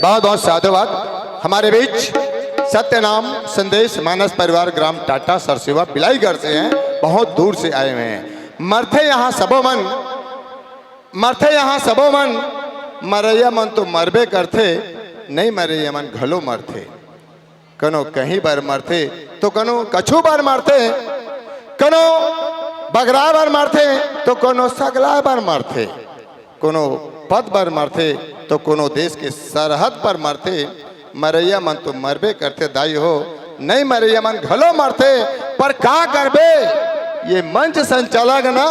बहुत बहुत साधुवाद। हमारे बीच सत्यनाम संदेश मानस परिवार ग्राम टाटा सरसेवा बिलाईगढ़ से हैं, बहुत दूर से आए हुए हैं। मरथे यहाँ सबो मन, मरथे यहाँ सबो मन, मरैया मन तो मरबे करथे, नहीं मरैया मन घलो मरथे। कनो कहीं बार मरथे तो कनो कछु बार मरथे, कनो बगरा बार मरथे तो कोनो सगला बार मरथे, कोनो पद पर मरथे तो कोनो देश के सरहद पर मरथे। मरैया मन तो मरबे करते दाई हो, नहीं मरैया मन घलो मरथे। पर का करबे, ये मंच संचालक ना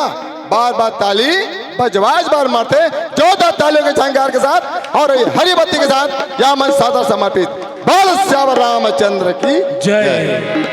बार बार ताली बजवाज बार मरते। जोरदार तालियों के झंकार के साथ और हरी बत्ती के साथ यह मंच सादा समर्पित। बोल श्याम रामचंद्र की जय।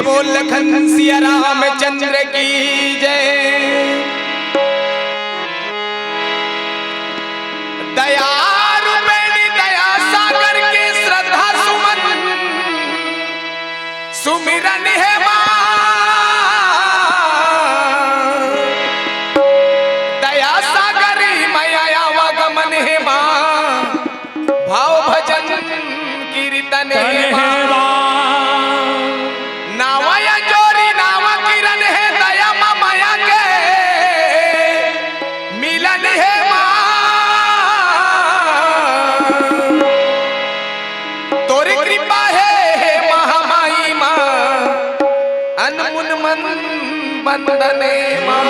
बोल लखन सिया रामचंद्र की जय। दया रूपेणी दया सागर के श्रद्धा सुमन सुमिरन है मां। दया सागरी माया आवागमन है मां, भाव भजन कीर्तन है मां। नावया जोरी नाव किरण है दया माया के मिलन है मां। तोरी कृपा है महामाई मां, अनमुन मन बंदने मां।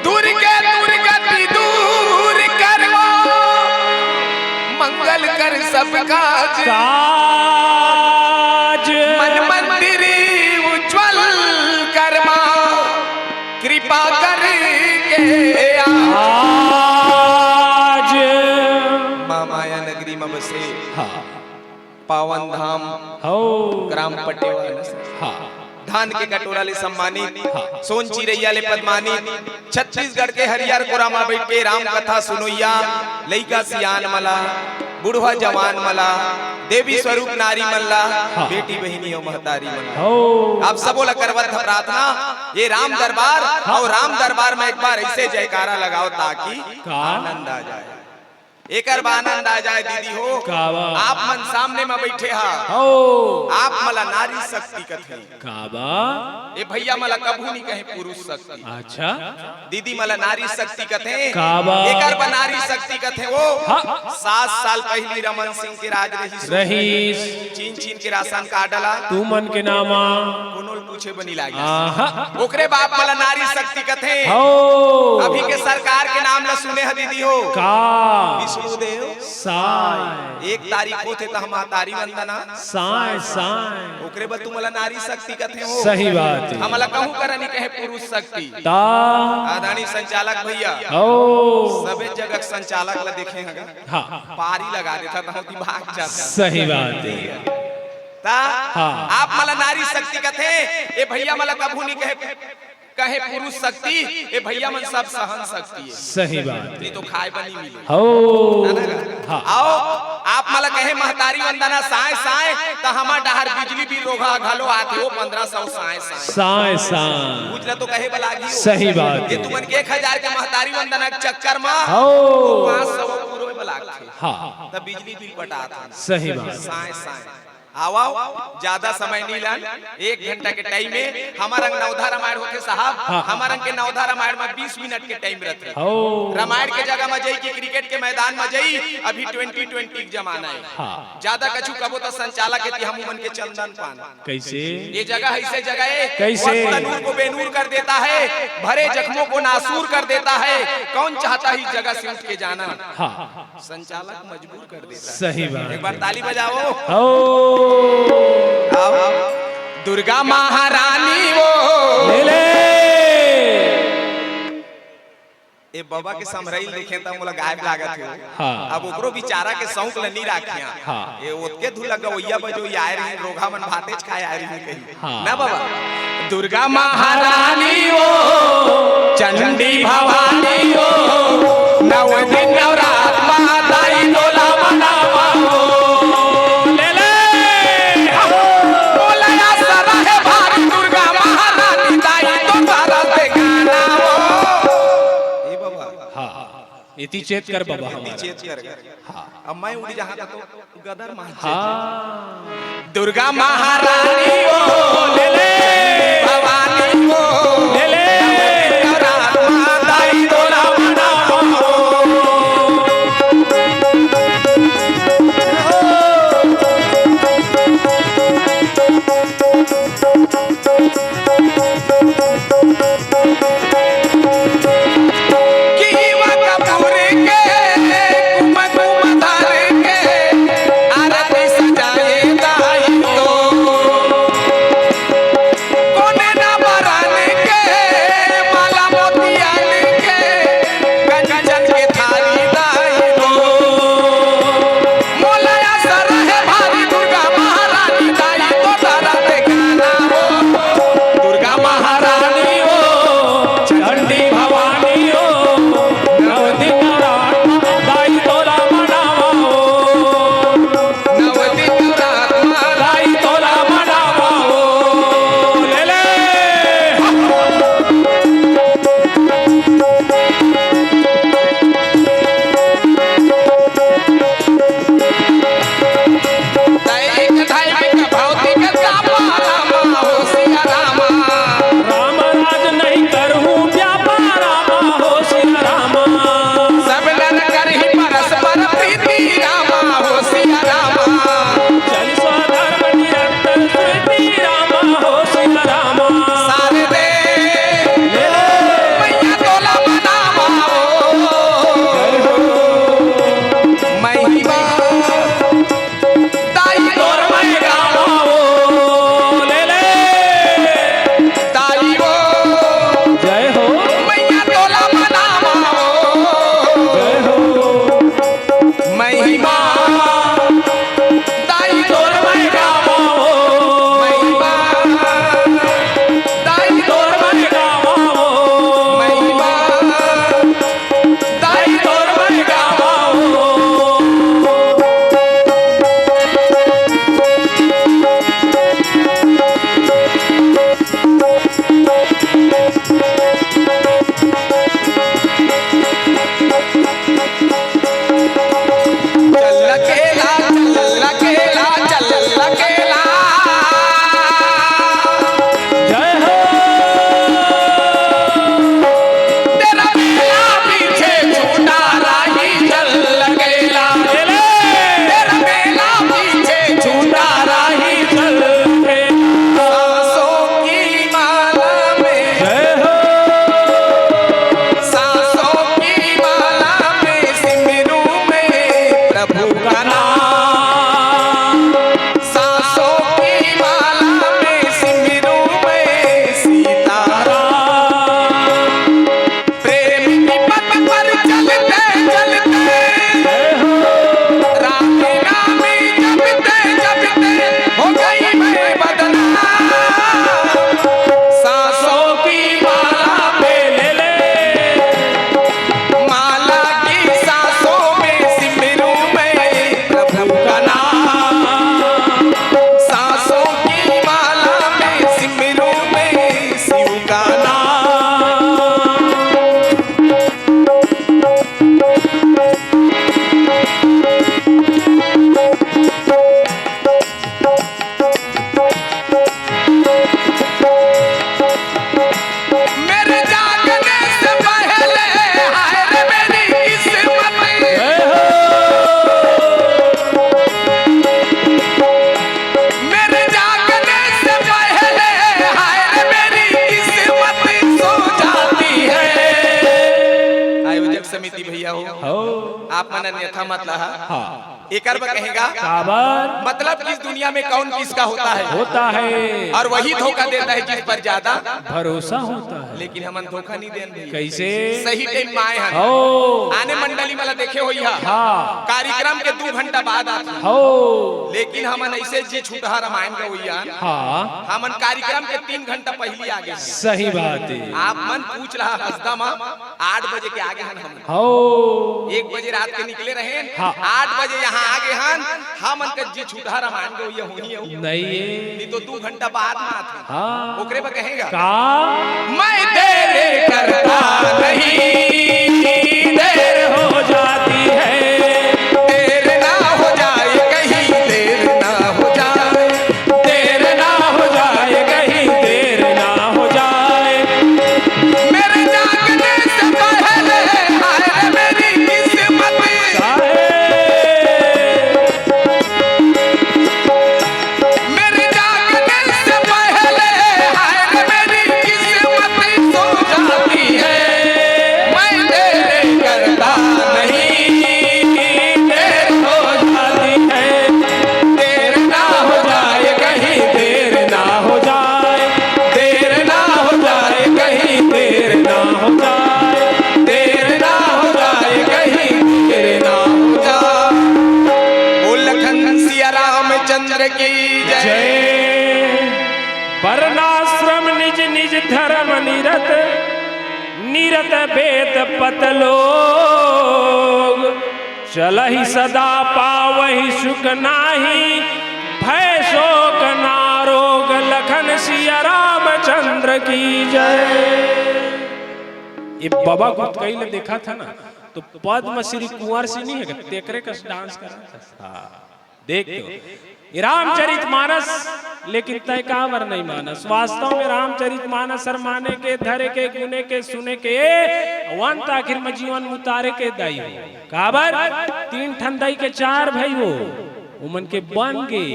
दुर्गति दूर कर मंगल कर सब काज। मन मंदिर उज्ज्वल करमा, कृपा करके आज। माँ माया नगरी में बसे पावन धाम ग्राम पटेवाल, धान के कटोरा ले सम्मानित, सोन चिरैया ले पद्मानित, छत्तीसगढ़ के हरियर कोरामा बैठ के राम कथा सुनोइया। लइका सियान मला, बुढ़वा जवान मला, देवी स्वरूप नारी मल्ला, बेटी बहिनी और महतारी मल्ला। आप सबों ला करवत प्रार्थना, ये राम दरबार और राम दरबार में एक बार ऐसे जयकारा लगाओ ताकि आनंद आ जाए। एक आनंद आ जाए दीदी हो। आप मन सामने में बैठे हा, आप मला नारी शक्ति कथे। ए भैया मला कभू नहीं कहे पुरुष शक्ति। अच्छा दीदी मला नारी शक्ति कथे। एक नारी शक्ति कथे वो 7 साल पहली रमन सिंह के राज रहीस, चीन के राशन काटला तू मन के नामा कोनोल पूछे बनी लागी। ओकरे बाप मला नारी शक्ति कथे। अभी के सरकार के नाम ला सुने ह दीदी हो विष्णुदेव साय। 1 तारीख को थे तो हम तारी वंदना साय साय। ओकरे बा तू मला नारी शक्ति कथे हो। सही बात है। हमला कहूं करनी कहे पुरुष शक्ति। आदरणीय संचालक भैया सबे जगह संचालक ला देखे हैं, पारी लगा देता तो दिमाग जाता। सही बात है। आप मला नारी शक्ति कथे। ए भैया मला कभू नहीं कहे पुरुष शक्ति। ए भैया मन सब सहन शक्ति है। सही बात है। तो खाए बनी मिले हो। आओ आप मला कहे महतारी वंदना साय साय, तो हमार डहर बिजली भी रोगा घलो आते हो 1500 साय साय साय बुझला तो कहे बलागी। सही बात है। तुमन के 1000 के महतारी वंदना के चक्कर में 500 पूरो बलाग थे। हां तब बिजली बिल पटाता। सही बात। साय साय आवा ज्यादा समय नहीं लान, 1 घंटा के टाइम में हमारा नवधा रामायण होते साहब। हमारा के नवधा रामायण में 20 मिनट के टाइम रहते। रामायण के जगह में जाई कि क्रिकेट के मैदान में जाई, अभी 2020 जमाना है। ज्यादा कछु कबो तो संचालक के हम मन के चंदन पान कैसे ये जगह ऐसे जगह है कैसे तनूर को बेनूर कर देता है, भरे जख्मों को नासूर कर देता है। कौन चाहता है इस जगह से उठ के जाना? संचालक मजबूर कर देता है। सही बात। एक बार ताली बजाओ। ओ दुर्गा महारानी वो ले ले ए बाबा के समरई देखे त मोला गायब लागत है। हाँ। अब ओकरो बेचारा के शौक ल नहीं राखिया। हाँ। ये ओतके धुला गवैया बजो आए रही रोगा मन भातेज खाए आए रही कहीं। हाँ। ना बाबा दुर्गा महारानी वो चंडी भवानी वो नव दिन नवरात माताई डोला मनावा ले ले बोला या सरा है भारी दुर्गा महारानी दाई तो तारा से गाना वो। ए बाबा हाँ इति चेत कर बाबा हमारा चेत कर। हाँ अब मैं उड़ी जहां तो गदर मान। हाँ दुर्गा महारानी वो ले ले भवानी वो ले ले नवरात माताई डोला मनावा। आप मन अन्यथा मत लहा। हाँ एकर बा कहेगा काबर मतलब किस दुनिया में कौन किसका होता है और वही धोखा देता है जिस पर ज्यादा भरोसा होता है। लेकिन हमन धोखा नहीं देन भैया। कैसे सही टाइम में आए हैं हो आने मंडली वाला देखे हो हाँ कार्यक्रम के 2 घंटा बाद आते हो लेकिन हमन ऐसे जी छूटहा रामायण का हुई हाँ हमन कार्यक्रम के 3 घंटा पहले आगे हैं। सही बात है। आप मन पूछ रहा हंसदा माँ 8 बजे के आगे हैं हम हो 1 बजे रात के निकले रहे हाँ। 8 बजे यहाँ आगे हैं हम मन के जी छूटहा रामायण का हुई होनी नहीं तो 2 घंटा बाद में आते हाँ ओकरे पर कहेगा का मैं देर करता नहीं देर हो जाती है देर ना हो जाए कहीं देर ना हो जाए देर ना हो जाए कहीं देर ना हो जाए मेरे जागने से पहले हाय मेरी किस्मत मेरे जागने से पहले हाय मेरी किस्मत सो जाती है मैं देर करता नहीं देर हो जाती है देर ना हो जाए कहीं देर ना हो जाए देर ना हो जाए कहीं देर ना हो जाए देर ना हो जाए कहीं देर ना हो जाए बोल लखन सिया रामचंद्र की जय जय वर्णाश्रम निज निज धर्म निरत निरत वेद पतलोग चलहि सदा पावहि सुख नाही भय शोक नारोग लखन सिया रामचंद्र की जय। ये बाबा को कई ने देखा था ना तो पद्म श्री कुंवर से नहीं है तेकरे का डांस कर रहा था। हाँ देख तो रामचरित मानस लेकिन तय कावर नहीं मानस वास्तव में रामचरित मानस सर माने के धरे के गुने के सुने के वंत आखिर में जीवन उतारे के दाई हो काबर 3 ठन दाई के 4 भाई हो उमन के बन गए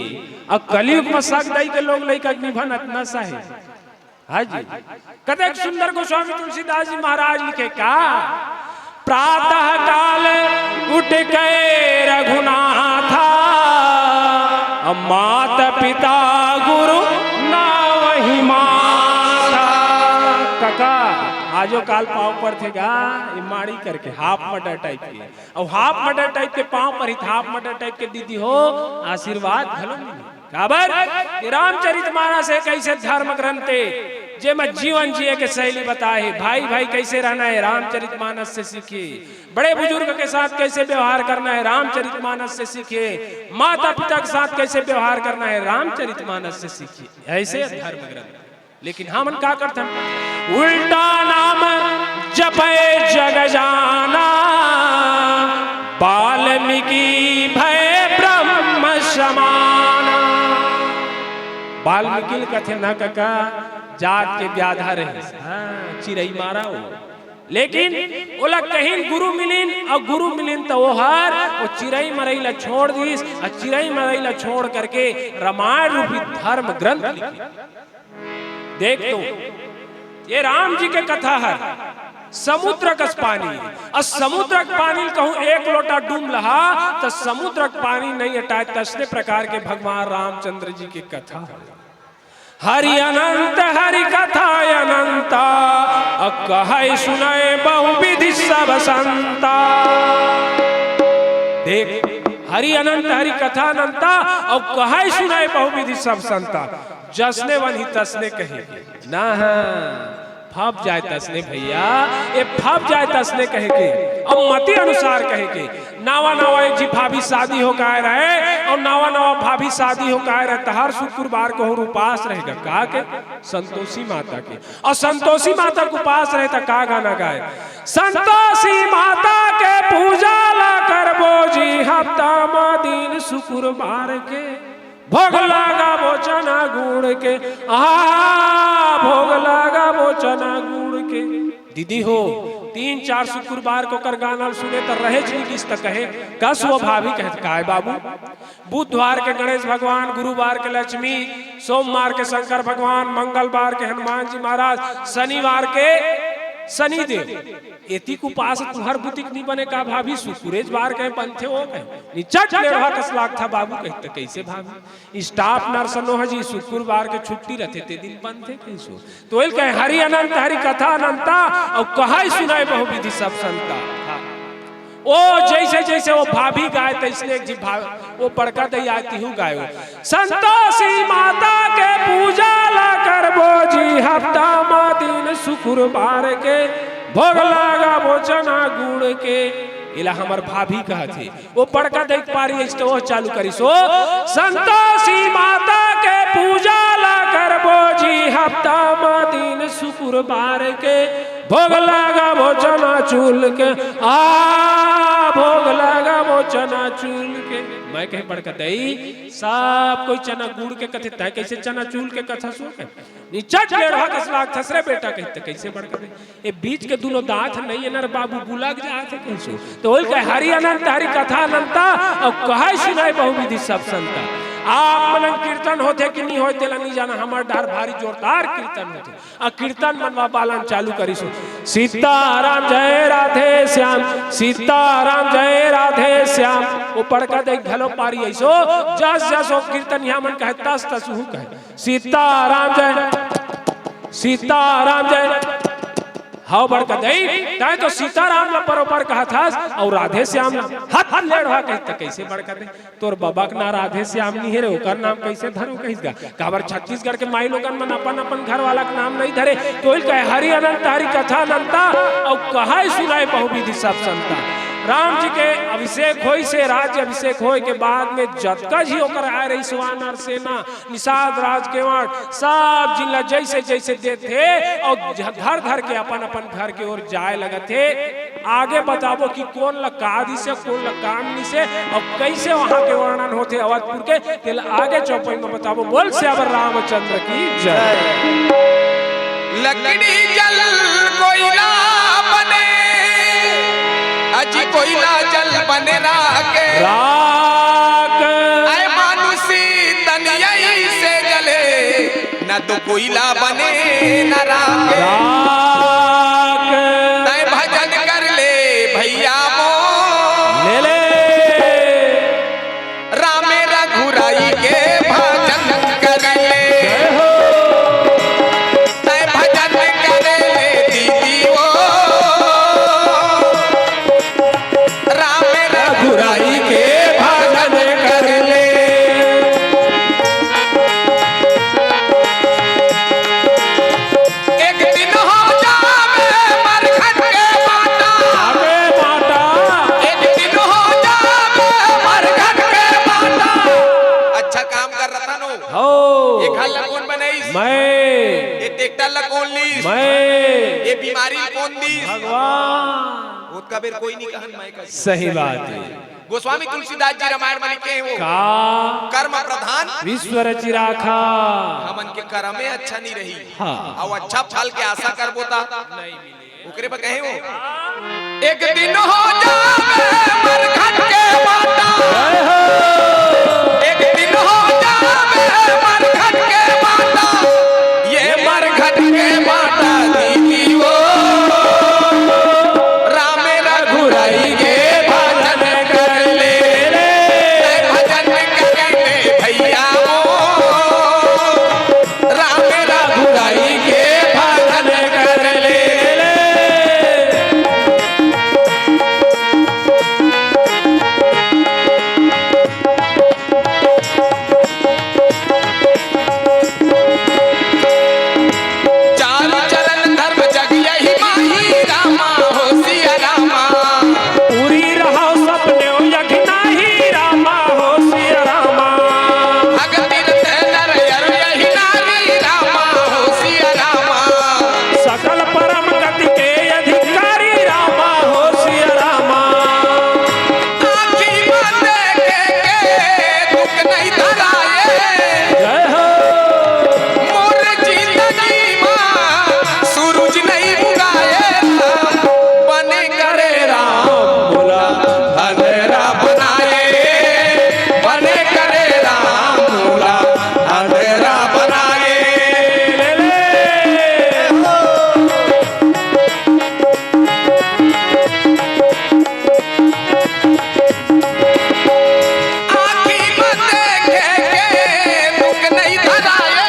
अब कलयुग में सक दाई के लोग लइका निभन इतना सा है। हाँ जी कतक सुंदर गोस्वामी तुलसीदास जी महाराज लिखे का प्रातः काल उठ गए रघुनाथा माता पिता गुरु ना वही माता काका आजो काल पाँव पर थे गा माड़ी करके हाफ मटर टाइप के और हाफ मटर टाइप के पाँव पर ही हाफ मटर टाइप के दीदी हो आशीर्वाद भलो काबर रामचरित मानस है कैसे धर्म ग्रंथे जे मैं जीवन जिए के शैली बताए भाई भाई कैसे रहना है रामचरित मानस से सीखिए बड़े बुजुर्ग के साथ कैसे व्यवहार करना है रामचरित मानस से सीखिए माता पिता के साथ कैसे व्यवहार करना है रामचरित मानस से सीखिए ऐसे धर्म ग्रंथ। लेकिन हम क्या करते हैं उल्टा नाम जपे जग जाना वाल्मीकि भय ब्रह्म समाना। वाल्मीकि कथे न कका जात के व्याधा रहे चिरई मारा हो लेकिन ओला कहीं गुरु मिलिन और गुरु मिलिन तो वो हर वो चिरई मरईला छोड़ दीस और चिरई मरईला छोड़ करके रामायण रूपी धर्म ग्रंथ लिखे। देख तो ये राम जी के कथा है समुद्र कस पानी और समुद्र पानी कहूँ 1 लोटा डूब लहा तो समुद्र पानी नहीं हटाए तस्ने प्रकार के भगवान रामचंद्र जी की कथा हरि अनंत हरि कथा अनंता कहे सुनाए बहुविधि सब संता। देख हरि अनंत हरि कथा अनंता और कहे सुनाए बहुविधि सब संता जसने वही तसने कहे ना फप जाए तसने भैया ये फप जाए तसने कहे के अब मति अनुसार कहे के नावा नावा जी भाभी शादी हो का रहे और नावा नावा भाभी शादी हो का रहे तो हर शुक्रवार को उपास रहेगा का के संतोषी माता के और संतोषी माता को उपास रहे तो का गाना गाए संतोषी माता के पूजा ला करबो जी हफ्ता में दिन शुक्रवार के भोग लागा वो चना गुड़ के भोग लागा वो चना गुड़ के। दीदी हो 3-4 शुक्रवार को कर गाना सुने तो रहे किस तक कहे कस वो भाभी कहते काय बाबू बुधवार के गणेश भगवान गुरुवार के लक्ष्मी सोमवार के शंकर भगवान मंगलवार के हनुमान जी महाराज शनिवार के शनि देव एतिक उपास तुहर बुतिक नहीं बने का भाभी सुकुरेज बार कहे बनथे हो कहे निचट लेढ़ा कसलाक था बाबू कहते कैसे भाभी स्टाफ नर्स नो हजी शुक्रवार के छुट्टी रहते ते दिन बनथे कैसो तो एल कहे हरि अनंत हरि कथा अनंता और कहाई सुनाए बहु विधि सब संता। ओ जैसे जैसे वो भाभी गाय तैसे एक जी वो बड़का दई आती हूँ गायो संतोषी माता के पूजा ला करबो जी हफ्ता मा दिन शुक्रवार के भोग लगा वो चना गुड़ के इला हमार भाभी कहा थे वो बड़का देख पारी तो वो चालू करी सो संतोषी माता के पूजा ला करबो जी हफ्ता मा दिन शुक्रवार के भोग लगा वो चना चूल के भोग लगा वो चना चूल के मैं कहे बड़का दई सब कोई चना गुड़ के कथे तय कैसे चना चूल के कथा सो के निचट ले रहा कसलाक थसरे बेटा कहते कैसे बड़का दई ए बीच के दोनों दांत नहीं है नर बाबू बुलाग जाते कैसे तो ओल कहे हरि अनंत हरि कथा अनंता और कहाई सुनाए बहु विधि सब संता। आप मन कीर्तन होते कि नहीं होते नहीं जाना हमार डार भारी जोरदार कीर्तन होते आ कीर्तन मनवा बालन चालू करी सो सीताराम जय राधे श्याम सीताराम जय राधे श्याम वो पड़का देख भलो पारी ऐसो जस जस वो कीर्तन यहाँ मन कहे तस तस हूँ कहे सीताराम जय हाउ बड़का दई ताए तो सीताराम ला परोपर कहा था और राधे श्याम हाथ ले रहा कहते कैसे बड़का दई तोर बाबा का ना राधे श्याम नहीं है रे ओकर नाम कैसे धरो कहिसगा काबर छत्तीसगढ़ के माई लोगन मन अपन अपन घर वाला का नाम नहीं धरे तो कहे हरि अनंत हरि कथा अनंता और कहाई सुनाए बहु विधि सब संता। राम जी के अभिषेक होई से राज्य अभिषेक होए के बाद में जतका जी होकर आए रही सुवानर सेना निषाद राज के वाट सब जिला जैसे जैसे देते और घर घर के अपन अपन घर के ओर जाए लगे थे। आगे बताबो कि कौन लकादी से कौन लकामनी से और कैसे वहां के वर्णन होते अवधपुर के तेल आगे चौपाई में बताबो। बोल श्यावर रामचंद्र की जय। लकड़ी जल कोयला बने अजी कोयला जल बने राके आए मानुसी तनियई से जले न तो कोयला बने न राके तय भजन कर ले भैया मो ले रामे रघुराई के भजन कर ले तय भजन कर ले दीदी वो रामे रघुराई के भजन कर ले। एक दिन हो जावे मरघट के बाटा एक दिन हो जावे मरघट के बाटा। अच्छा काम कर रहा था नो हो ये घर ला कौन बनाई मैं ये ट्रैक्टर ला कौन ली मैं ये बीमारी कौन दी भगवान उसका बेर कोई नहीं कहन मैं का सही बात है। गोस्वामी तुलसीदास जी रामायण में लिखे हैं वो का कर्म प्रधान विश्व रचि राखा हमन के कर्म में अच्छा नहीं रही हाँ। और अच्छा फल के आशा करबो ता नहीं मिले ओकरे पर कहे वो एक दिन हो जावे मरघट के बाटा एक दिन हो जावे मरघट के बाटा ये मरघट के बाटा दीदी वो रामे रघुराई के भजन कर ले भजन कर ले भैया वो रामे रघुराई के भजन कर ले।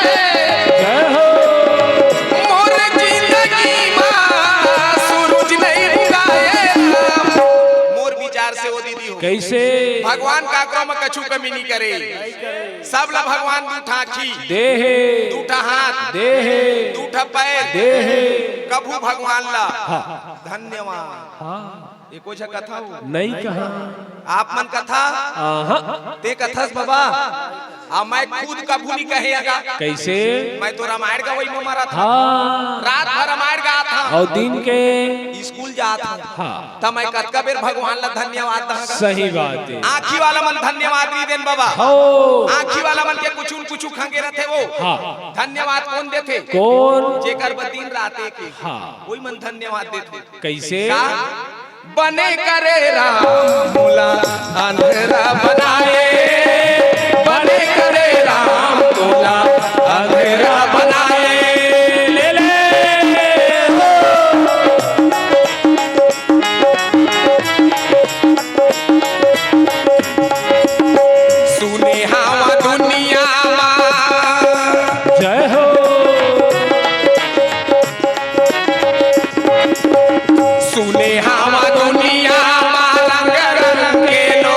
जय हो मोर जिंदगी माँ सूरज नहीं उगाए मोर विचार से वो दीदी हो कैसे भगवान का क्रम कछु कमी नहीं करे सब ला भगवान दूठा आखी देहे दूठा हाथ देहे दूठा पैर देहे कभू भगवान ला धन्यवाद हाँ एको झ कथा हो नहीं कहा आप मन कथा आहा ते कथस बाबा आ मैं खुद कभू नहीं कहेगा कैसे मैं तो रामायण का वही में मरा था हाँ रात भर रामायण गा था और दिन के स्कूल जा था हाँ तब मैं कतका बेर भगवान ला धन्यवाद दहगा सही बात है आँखी वाला मन धन्यवाद नहीं देन बाबा हो आँखी वाला मन के कुछ खंगे रहते वो हाँ धन्यवाद कौन देते कौन जेकर दिन रात एक हाँ वही मन धन्यवाद देते कैसे का बने करे राम मूला अंधेरा बनाए बने करे राम मूला अंधेरा बनाए ले ले सुने हवा दुनिया माँ जय हो सुने हवा दुनिया माँ रंग रंग के लो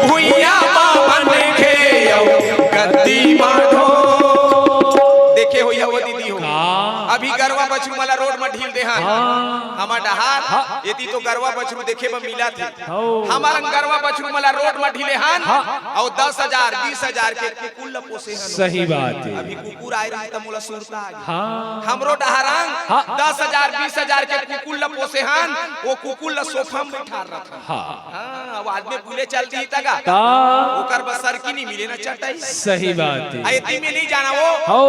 भुइया माँ बन के गद्दी माधो देखे हो या वो दीदी हो अभी गरवा बछरू मला रोड में ढील दे हमार डहार यदि तो गरवा बछरू देखे में मिला थे हमारा गरवा बछरू मला रोड में ढीले हन और 10,000 20,000 के कुकुर ल पोसे हन सही बात है अभी कुकुर आए रही त मोला सुरता आ गई हाँ हमरो डहारंग 10,000 20,000 के कुकुर ल पोसे हन वो कुकुर ल सोफा में बैठा रखा हाँ हां वो आदमी बुले चलती तगा ता ओकर बसर की नहीं मिले ना चटाई सही बात है आयती में नहीं जाना वो हो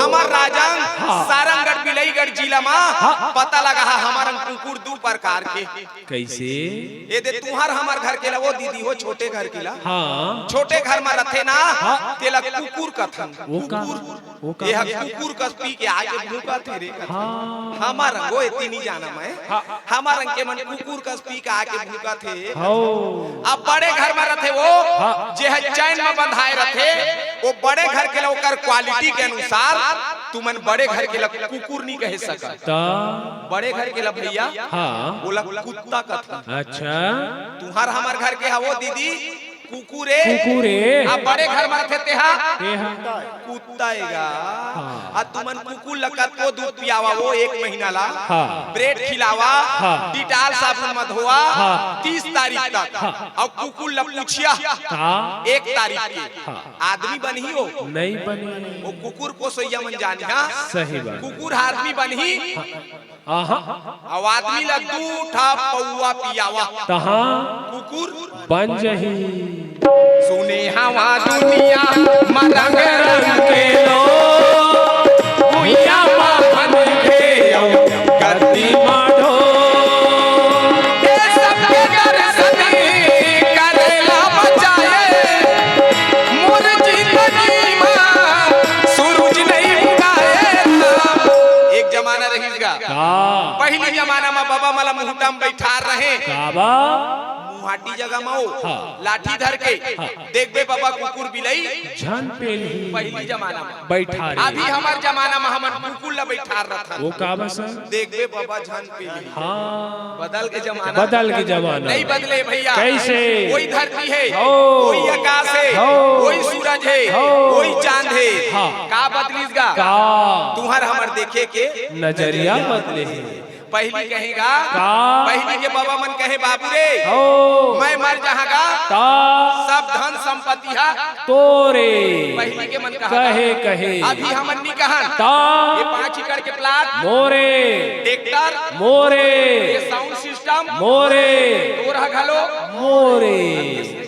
हमार राजंग सारंगढ़ बिलईगढ़ जिला में पता लगा है हमारा कुकुर दो प्रकार के कैसे ये दे तुहार हमार घर के ला वो दीदी हो छोटे घर के ला हाँ छोटे घर में रथे ना तेला कुकुर कथन वो का ये कुकुर कस पी के आके भूखा थे रे हाँ हमार वो इतनी नहीं जाना मैं हमार रंग के मन कुकुर कस पी के आके भूखा थे हो अब बड़े घर में रथे वो जे है चैन में बंधाए रथे वो बड़े घर के ला ओकर क्वालिटी के अनुसार तुमन बड़े घर के ला कुकुर नहीं कह सका ता बड़े घर के ला भैया हाँ बोला कुत्ता कथा अच्छा तुहार हमार घर के हवो दीदी कुकुरे कुकुरे आ बड़े घर में थे तेहा तेहा कुत्ताएगा हाँ। आ तुमन कुकुर लकत को दूध पियावा वो 1 महीना ला हाँ। ब्रेड खिलावा हाँ। डिटाल साबुन में धोआ हाँ। 30 तारीख तक और कुकुर ल पूछिया हाँ 1 तारीख की हाँ। आदमी बनी हो नहीं बनी वो कुकुर को सोया मन जानी हाँ सही बात कुकुर आदमी बनी आहा और आदमी ला दूठा पौवा पियावा तहाँ कुकुर बन जही सुने हवा दुनिया मरंग रंग के लो भुइया बन के गद्दी माढ़ो ये सबके दर्शन करेला बचाए मोर जिंदगी में सूरज नहीं उगाए एक जमाना रहीगा का पहले जमाना में बाबा मला मुहूर्ता में बैठा रहे काबा मुहाटी जगह में हो हाँ। लाठी धर के देख बे बाबा कुकुर बिलाई झन पेली पहली जमाना में बैठा अभी रे हमार जमाना में हमर कुकुर ला बैठा रखा वो काबा सर देख बे बाबा झन पे हाँ बदल के जमाना बदल के जमाना नहीं बदले भैया कैसे वही धरती है हो। वही आकाश है हो। वही सूरज है हो। वही चांद है हाँ। का बदलीसगा का तुहर हमर देखे के नजरिया बदले है पहली कहेगा का पहली के बाबा मन कहे बाबू रे हो मैं मर जाऊंगा ता सब धन संपत्ति है तोरे पहली के मन कहे कहे अभी हमन नहीं कहन ता ये 5 एकड़ के प्लाट मोरे ट्रैक्टर मोरे ये साउंड सिस्टम मोरे तोरा घलो मोरे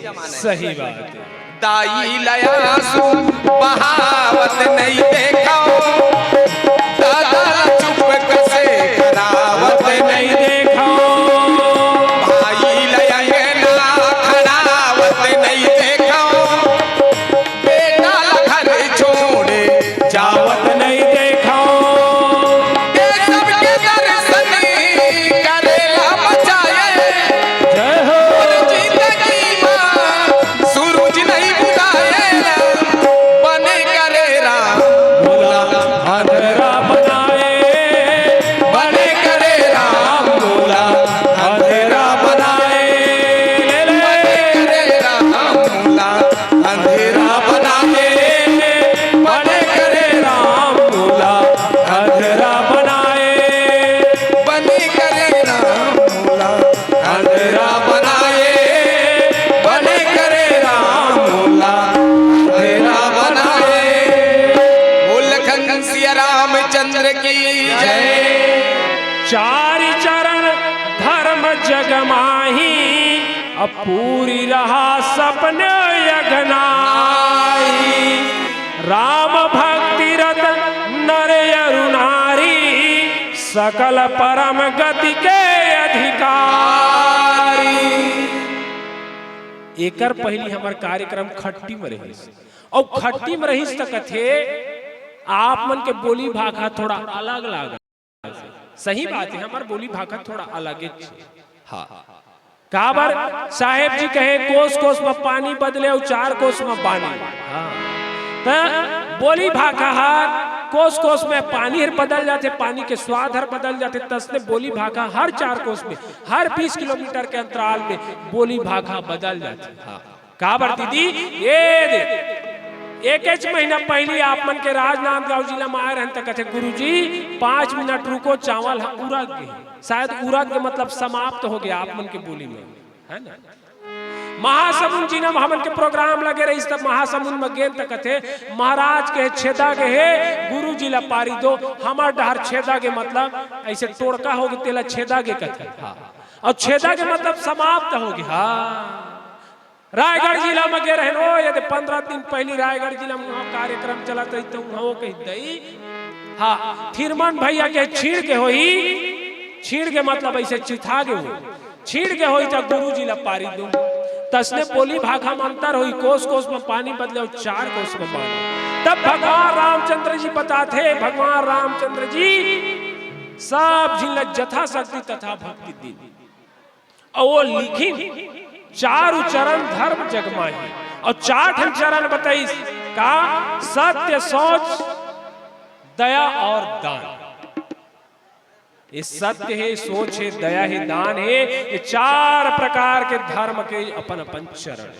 जमाना है। सही बात है दाई लयासु बहावत नहीं देखो दादा चुप कैसे करावत नहीं देखो भाई लयंगना खड़ावत नहीं देखो बेटा घर छोड़े जावत नहीं देखो ये सबके दर्शन करेला बचाए जय हो जिंदगी में सूरज नहीं बुलाए अब पूरी रहा सपने यगनाई, राम भक्ति रत नर अरु नारी, सकल परम गति के अधिकारी। एकर पहली हमार कार्यक्रम खट्टी में रही और खट्टी में रही तक थे आप मन के बोली भाखा थोड़ा अलग लागा। सही बात है, हमार बोली भाखा थोड़ा अलग है। हाँ, काबर साहेब जी कहे कोस कोस में पानी बदले और 4 कोस में पानी। हाँ, तो बोली भाखा हर कोस कोस में पानी हर बदल जाते, पानी के स्वाद हर बदल जाते। तसने बोली भाखा हर 4 कोस में, हर 20 किलोमीटर के अंतराल में बोली भाखा बदल जाती। हाँ, काबर दीदी ये दे एक महीना पहले आप मन के राजनांदगांव जिला में आए रहते, कहते गुरुजी 5 मिनट रुको, चावल उड़ग गए। शायद उड़ग के मतलब समाप्त हो गया आप मन के बोली में, है ना। महासमुंद जी ने हमन के प्रोग्राम लगे रही, तब महासमुंद में गेंद तक थे महाराज के छेदा के है गुरु जी ला पारी दो, हमार डहर छेदा के मतलब ऐसे तोड़का होगी तेला छेदा के कथे। हाँ, और छेदा के मतलब समाप्त होगी। हाँ, रायगढ़ जिला में गे रहे यदि 15 दिन पहले रायगढ़ जिला में कार्यक्रम चला तो कही दई। हाँ, थिरमन भैया के छीड़ के होई, छीड़ के मतलब ऐसे चिथा के हो, छीड़ के होई तो गुरु जी ला पारी दो। तसने बोली भाखा में अंतर हुई, कोस कोस में पानी बदले और 4 कोस में पानी। तब भगवान रामचंद्र जी बताते, भगवान रामचंद्र जी सब जिला जथा शक्ति तथा भक्ति दी और वो लिखी 4 चरण धर्म जगमाही और 4 चरण बताई का सत्य, सोच, दया और दान। ये सत्य है, सोच है, दया है, दान है, ये 4 प्रकार के धर्म के अपन अपन चरण।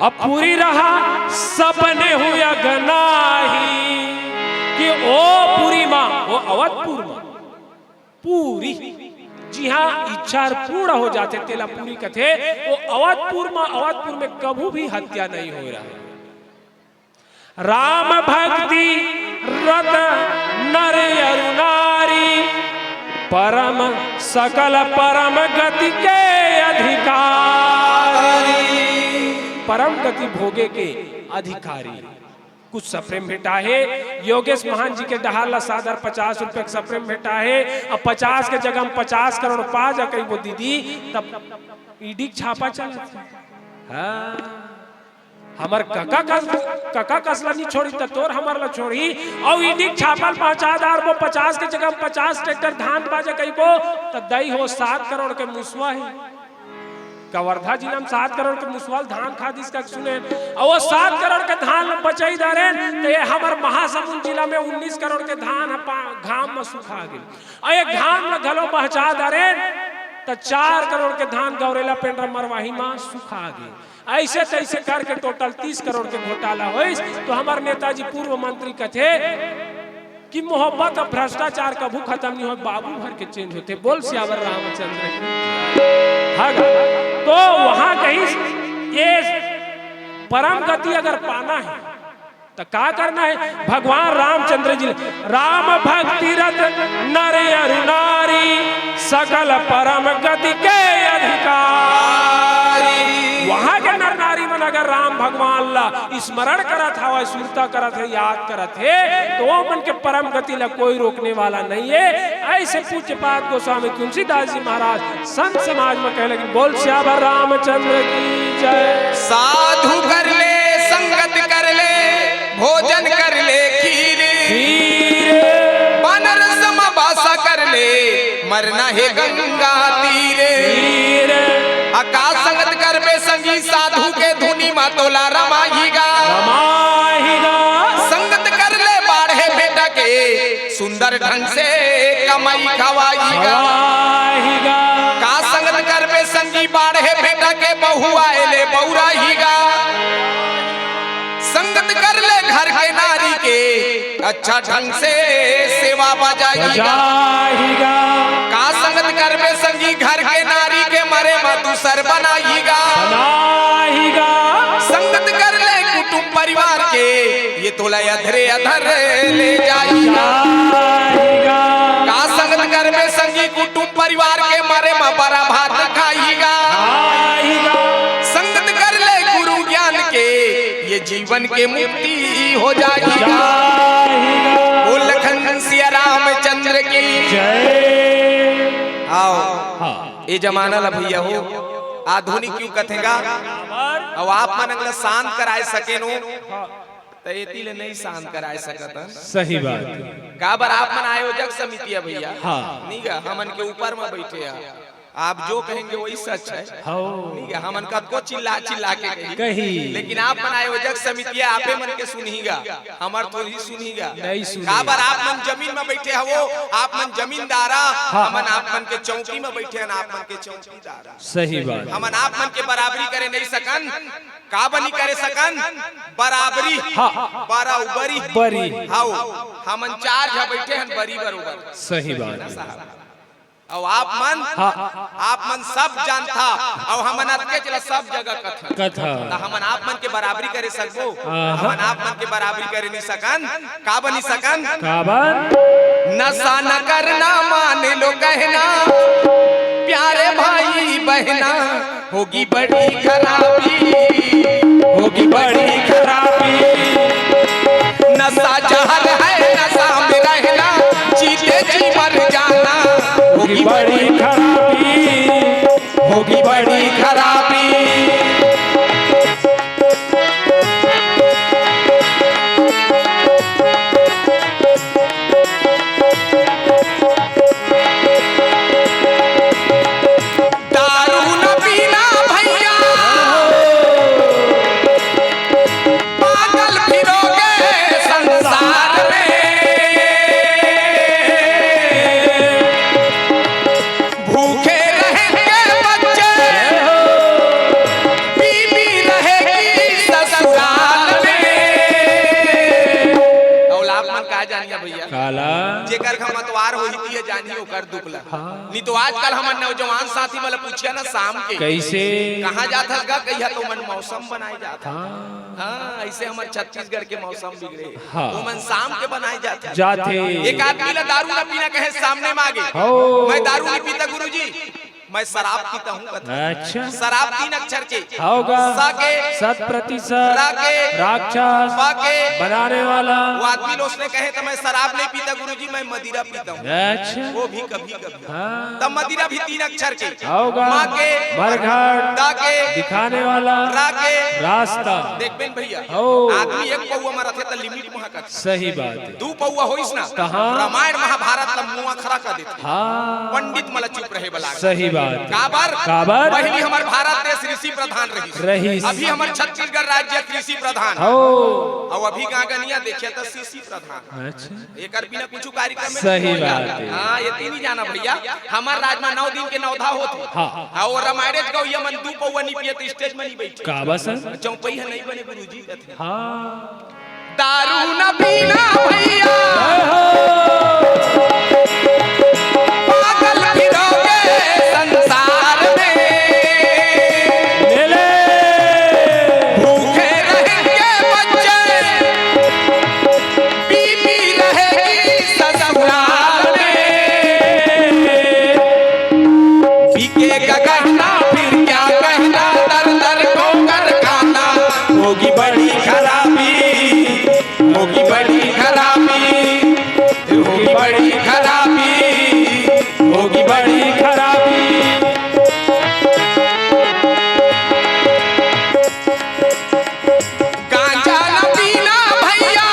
अब पूरी रहा सपने हुआ गनाही कि ओ पूरी माँ, वो अवधपुर माँ पूरी, जी हाँ, इच्छा पूर्ण हो जाते तेला पूरी कथे। वो अवधपुर में, अवधपुर में कभी भी हत्या नहीं हो रहा है। राम भक्ति रत नर अरु नारी, परम सकल परम गति के अधिकारी, परम गति भोगे के अधिकारी। कुछ सप्रेम भेटा है, योगेश महान जी के डहाला सादर 50 रुपए का सप्रेम भेटा है। अब 50 के जगह हम 50 करोड़ पा जा कहीं वो दीदी, तब ईडी छापा चला। हाँ, हमार काका कसला नहीं छोड़ी तो तोर हमार ला छोड़ी, और ईडी छापल 50,000 वो 50 के जगह 50 ट्रैक्टर धान बाजा कहीं वो तो दई हो 7 करोड़ के मुसवा है। कवर्धा जिला में 7 करोड़ के मुसवाल धान खाद इसका सुने, और वो 7 करोड़ के धान बचाई दारे तो ये हमार महासमुंद जिला में 19 करोड़ के धान घाम में सुखा गए, और ये घाम में घलो बचा दारे तो 4 करोड़ के धान गौरेला पेंड्रा मरवाही में सुखा गए। ऐसे तैसे करके टोटल 30 करोड़ के घोटाला हो। तो हमारे नेताजी पूर्व मंत्री कथे कि मोहब्बत और भ्रष्टाचार कभी खत्म नहीं हो, बाबू भर के चेंज होते। बोल सियावर रामचंद्र तो वहां कहीं ये परम गति अगर पाना है तो क्या करना है? भगवान रामचंद्र जी राम भक्ति रत नर अरु नारी, सकल परम गति के अधिकारी। वहां के नर नारी मन अगर राम भगवान ला स्मरण करत हवा, सुरता करत है, याद करत है, तो वो मन के परम गति ला कोई रोकने वाला नहीं है। ऐसे पूज्यपाद गोस्वामी तुलसीदास जी महाराज संत समाज में कह लगे, बोल श्यावर रामचंद्र की जय। साधु कर ले, संगत कर ले, भोजन कर ले खीर, बनर समबासा कर ले, मरना है गंगा तीरे। आकाश संगत कर बे संगी, साधु के धुनी मा तोला रमाहीगा। संगत कर ले बाढ़े बेटा के, सुंदर ढंग से कमाई खवाईगा। का संगत कर बे संगी, बाढ़े बेटा के बहु आए ले बहुराहीगा। संगत कर ले घर के नारी के, अच्छा ढंग से सेवा बजाएगा। का संगत कर बे संगी, घर के नारी के मरे मधुसर बनाईगा। संगत कर ले कुटुंब परिवार के, ये तोला अधरे अधर ले जाएगा। का संगत कर बे संगी, कुटुंब परिवार के मरे में बड़ा भात खाईगा। ये जीवन के मुक्ति हो जाएगा। वो लखन सिया रामचंद्र की जय। आओ हाँ ये जमाना ला भैया हो आधुनिक क्यों कथेगा अब आप मन अगला शांत कराए सके नो तो एती ले नहीं शांत कराए सकत सही बात। काबर आप मन आयोजक समिति है भैया। हाँ नहीं गा हमन के ऊपर में बैठे हैं आप जो कहेंगे वही सच है। हाँ नहीं गा हमन कब चिल्ला चिल्ला के कही लेकिन आप मन आयोजक समिति है आपे मन के सुनीगा हमार थोड़ी सुनीगा नहीं सुनी। काबर आप मन जमीन में बैठे हो आप मन जमींदारा हमन आप मन के चौकी में बैठे हैं आप मन के चौकीदारा। सही बात। हमन आप मन के बराबरी करे नहीं सकन का बनी करे सकन बराबरी बराबरी बरी हाउ हमन चार झा बैठे हैं बरी बरोबर। सही बात। और आप मन सब जानता और हमन अटके चला सब जगह कथा तो हमन आप मन के बराबरी करे सकबो हमन आप मन के बराबरी करे नहीं सकन का बनी सकन काबर नशा न करना मान लो कहना प्यारे भाई बहना होगी बड़ी खराबी होगी बड़ी खराबी। नशा जहर है नशा में रहना जीते जी मर जाना होगी बड़ी खराबी होगी बड़ी खराबी। दारू न पीना भैया पागल फिरोगे संसार में भूखे रहेंगे बच्चे बीवी रहेगी ससुराल में। औलाद मन का जानिया भैया काला जेकर का मतवार होती है जानिए ओकर दुखला नहीं तो आजकल हमर नौजवान साथी मला पूछिया ना शाम के कैसे कहाँ जाता गा कहिया तो मन मौसम बनाए जाता। हाँ हाँ ऐसे हमारे छत्तीसगढ़ के मौसम बिगड़े हाँ। तो मन शाम के बनाए जाते जाते एक आदमी ला दारू ना पीना कहे सामने मांगे हो। मैं दारू नहीं पीता गुरुजी मैं शराब पीता हूँ। अच्छा शराब 3 अक्षर के होगा सा के 100% राके राक्षस बा के बनाने वाला। वो आदमी लोग ने कहे तो मैं शराब नहीं पीता गुरुजी मैं मदिरा पीता हूँ। अच्छा वो भी कभी कभी हाँ तब मदिरा भी 3 अक्षर के होगा माँ के मरघट दा के दिखाने वाला रा के रास्ता। देख बेन भैया हो। आदमी एक पौवा मारा थे तो लिमिट में का सही बात है। 2 पौवा होइस ना कहाँ? रामायण महाभारत ला मुआ खड़ा कर देते हाँ पंडित मला चुप रहे बला सही बात। काबर पहली हमार भारत देश कृषि प्रधान रही अभी हमार छत्तीसगढ़ राज्य कृषि प्रधान हो और अभी गांगनिया देखिए तो कृषि प्रधान। अच्छा एक बिना कुछ कार्यक्रम में सही बात है। हाँ ये तीन ही जाना भैया हमार राज में 9 दिन के नौधा होते हाँ और रामायण को ये मन 2 पौवा नहीं पिए तो स्टेज में नहीं बैठे का बस चौपई है नहीं बने गुरुजी कहते हाँ दारू न पीना भैया पागल फिरोगे संसार में ले ले भूखे रहेंगे बच्चे बीवी रहेगी ससुराल में बिकेगा गहना फिर क्या कहना दर दर को कर खाना होगी बड़ी खराबी होगी बड़ी खराबी होगी बड़ी खराबी होगी बड़ी खराबी। गांजा न पीना भैया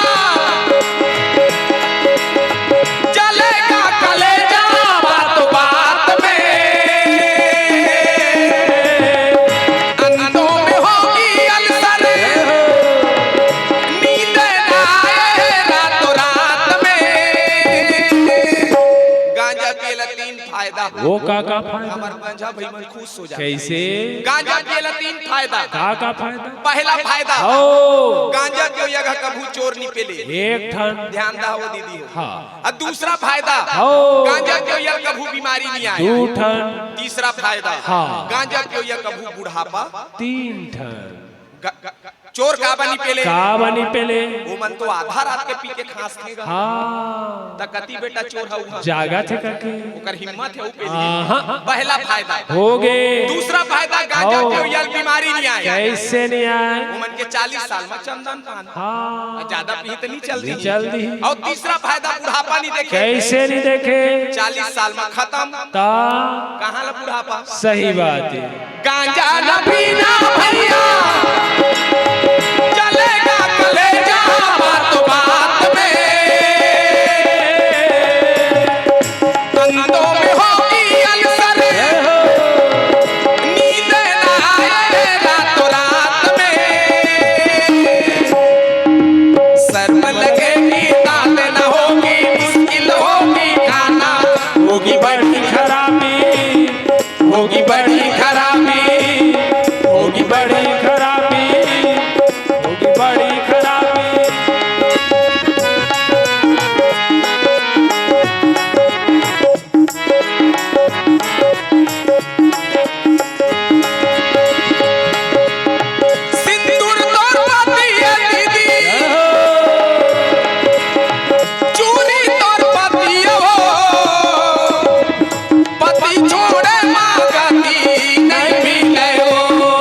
चलेगा कलेजा बात बात में अंधों में होगी अल्सर नींद न आए रातों रात में। गांजा पियला 3 फायदा वो का फायदा हमार गांजा भाई मन खुश हो जाए कैसे गांजा पियला 3 फायदा का फायदा पहला फायदा हो गांजा के जगह कभू चोर नहीं पेले एक ठन ध्यान दा वो दीदी हो। हाँ और दूसरा फायदा हो गांजा के जगह कभू बीमारी नहीं आए। 2 ठन तीसरा फायदा हाँ। गांजा के जगह कभू बुढ़ापा 3 ठन चोर का बनी पेले का बनी पेले वो मन तो आधा रात के पी के खास देगा हाँ तकती बेटा चोर है जागा थे करके ओकर हिम्मत है पेले हाँ पहला फायदा हो गए। दूसरा फायदा गांजा के यार बीमारी नहीं आए कैसे नहीं आए वो मन के 40 साल में चंदन पान हाँ ज्यादा पी तो नहीं चलती जल्दी और तीसरा फायदा बुढ़ापा नहीं देखे कैसे नहीं देखे 40 साल में खत्म ता कहाँ ला बुढ़ापा सही बात है गांजा न पीना भैया चलेगा कलेजा बात बात में अंतों में होगी अल्सर नींद न आए रातों रात में शर्म लगेगी दाद न होगी मुश्किल होगी खाना होगी बड़ी खराबी होगी बड़ी खराबी होगी बड़ी खराबी होगी बड़ी खराबी। सिंदूर तोर पति है दीदी चूड़ी तोर पति हो पति छोड़े मांगती नहीं मिले हो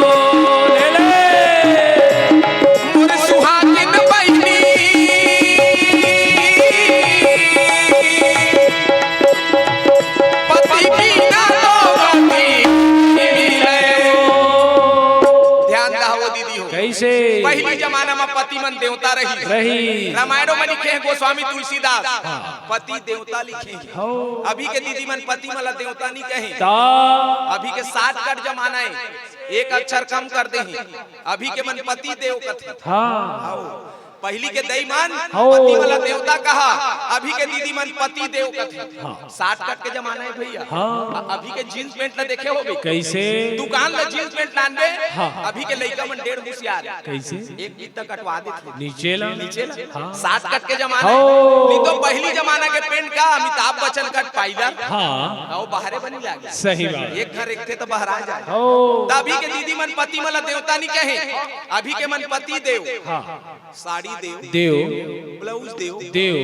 ले ले मोर सुहागिन बहिनी पति बिना तो गति मिले हो ध्यान रहो दीदी हो कैसे पहली जमाना में पति मन देवता रही रामायणों में लिखे हैं गोस्वामी तुलसीदास पति देवता लिखे हैं हो अभी के दीदी मन पति मला देवता नहीं कहे ता अभी के 60 कट जमाना है एक अक्षर कम कर दे हैं अभी के मन पति देव कथे हाँ पहली के दईमान हो। पति वाला देवता कहा अभी के दीदी मन पति देव कथे 60 कट के जमाना है भैया हाँ अभी के जींस पैंट ला देखे होगे कैसे दुकान में जींस पैंट लानबे हाँ। अभी के लड़का मन 1.5 होशियार कैसे एक गीत तक कटवा देते नीचे ला नीचे हाँ 60 कट के जमाना है हो। नहीं तो पहली जमाना के पेंट का अमिताभ बच्चन कट पाइलर हाँ और बाहरे बनी लागे सही बात एक घर एक थे तो बाहर आ जाए हो अभी के दीदी मन पति मला देवता नहीं कहे अभी के मन पति देव हाँ साड़ी देव देव ब्लाउज देव देव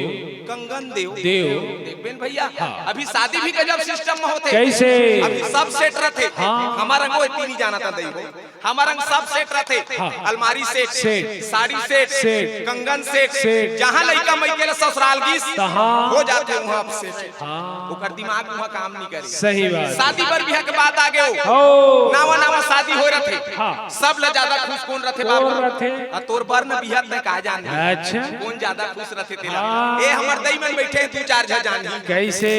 कंगन देव देव देखबेन भैया हाँ। अभी शादी भी गजब सिस्टम में होते कैसे अभी सब सेट रहते हाँ। हमारा रंग वो इतनी नहीं जाना था दही हमारा रंग सब सेट रहते हाँ। अलमारी set set. Sari set set. कंगन सेट सेट। जहाँ लड़का मैके ससुराल गीस तहाँ। हो जाते वहाँ सेट हाँ ओकर दिमाग वहाँ काम नहीं करे सही बात शादी पर बिहार के बाद आ गए हो नावा नावा शादी हो रहे थे हाँ। सब ला ज्यादा खुश कौन रहते कौन बाबू रहते? आ तोर बर न बिहार में कहा जाने अच्छा कौन ज्यादा खुश रहते तेरा हाँ। ए हमर दई में बैठे हैं 2-4 झा जानी कैसे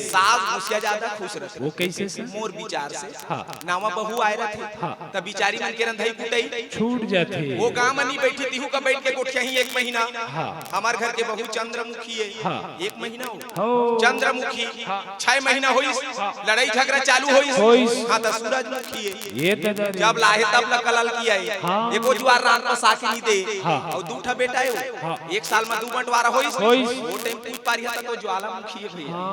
सास मुसिया ज्यादा खुश रहते वो कैसे सर मोर विचार से हाँ। नावा बहू आए रहे हाँ। तब बिचारी मन के रंधई कुटई छूट जाते वो गांव में नहीं बैठी तिहू का बैठ के गोठिया ही 1 महीना हाँ। हमार घर के बहू चंद्रमुखी है हाँ। 1 महीना हो हो चंद्रमुखी 6 महीना होई लड़ाई झगड़ा चालू होइस। होई हां तो सूरजमुखी है ये तो डर जब लाहे तब ला कलल किया है हाँ। एको जुआर रात में साकी नहीं दे हाँ। और दूठा बेटा है हाँ। 1 साल में 2 बंटवारा होइस होइस। वो टाइम पूछ पारिया तो ज्वालामुखी है भैया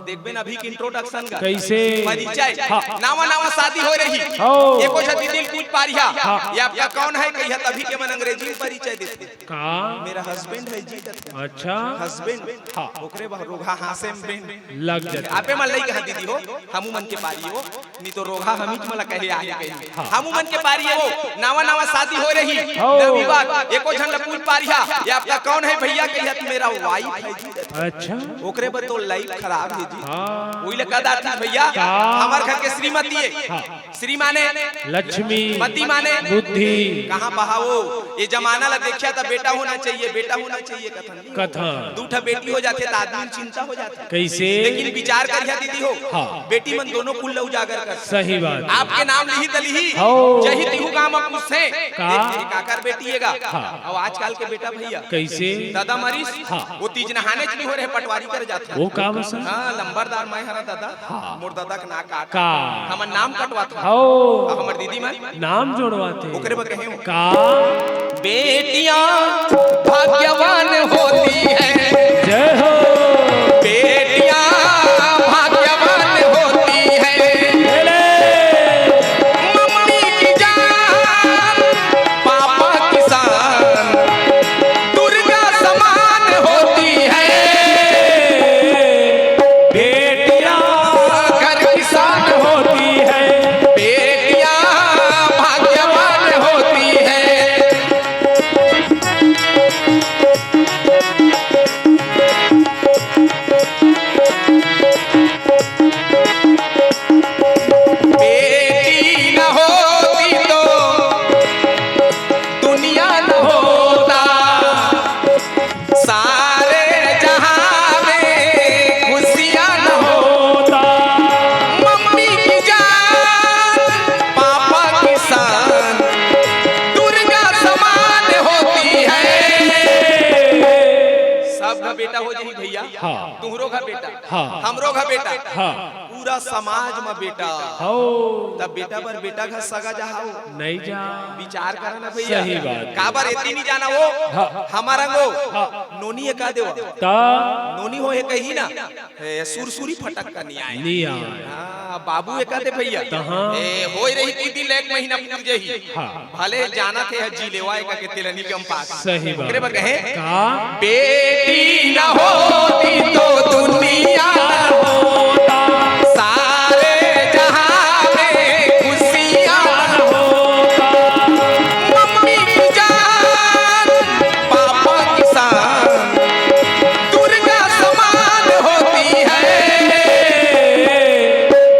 देखबेन अभी की इंट्रोडक्शन का कैसे परिचय हाँ। नावा नावा शादी हो रही हो। एको छती दिल पूछ पारिया हाँ। ये आपका कौन है कहिया तभी के मन अंग्रेजी में परिचय देते का मेरा हस्बैंड है जी अच्छा हस्बैंड हाँ। ओकरे रोगा हासे में लग जाते आपे मन लई कहा दीदी हो हमू मन के पारी हो नहीं तो रोगा हम ही मला कहे आगे कही हाँ। हमू मन के पारी हो नावा नावा शादी हो रही हो। नवी बात एको झन ल पूछ पारिया ये आपका कौन है भैया कहिया तू मेरा वाइफ है जी अच्छा ओकरे पर तो लाइफ खराब है जी हाँ ओइले कदा थी भैया का? हमार घर के श्रीमती है हाँ। श्री माने लक्ष्मी पति माने बुद्धि कहां बहाओ ये जमाना ला देखिया था बेटा होना चाहिए कथन कथन दूठा बेटी हो जाते तो आदमी चिंता हो जाती कैसे लेकिन विचार करिया दीदी हो हाँ। बेटी मन दोनों कुल उजागर कर सही बात आपके नाम लिही दलिही हो। जही तिहु गांव में कुछ है का? एक आकर बेटीएगा हाँ। और आजकल के बेटा भैया कैसे दादा मरीज हाँ। वो तीज नहाने नहीं हो रहे पटवारी कर जाते वो काम सर हाँ लंबरदार मैं हरा दादा हाँ। मोर दादा का ना काट का हमर नाम कटवाता हो अब हमर दीदी मन नाम जोड़वाते ओकरे पर कहे का बेटियां भाग्यवान होती है जय हो बेटियां भाग्यवान होती है ले मम्मी की जान पापा किसान का बेटा हो जाई भैया, हाँ। तुहरो का बेटा, हाँ। हमरो का बेटा, हाँ। पूरा समाज में बेटा, हो तब बेटा पर बेटा का सगा जहाओ नहीं जा विचार करा ना भैया। सही बात। काबर इतनी नहीं जाना वो हाँ। हमारा गो हाँ। नोनी का देवा ता नोनी हो कही ना सुरसुरी फटक का नहीं आए। लिया हाँ, बाबू एक दे भैया तहाँ। हो रही थी दिन एक महीना पूर जही हाँ। भले जाना थे जी लेवाए का के तेलनी के हम पास सही बात। ओकरे पर कहे का बेटी न होती तो दुनिया न होता, सारे जहां में खुशियां न होता। मम्मी की जान पापा किसान दुर्गा समान होती है,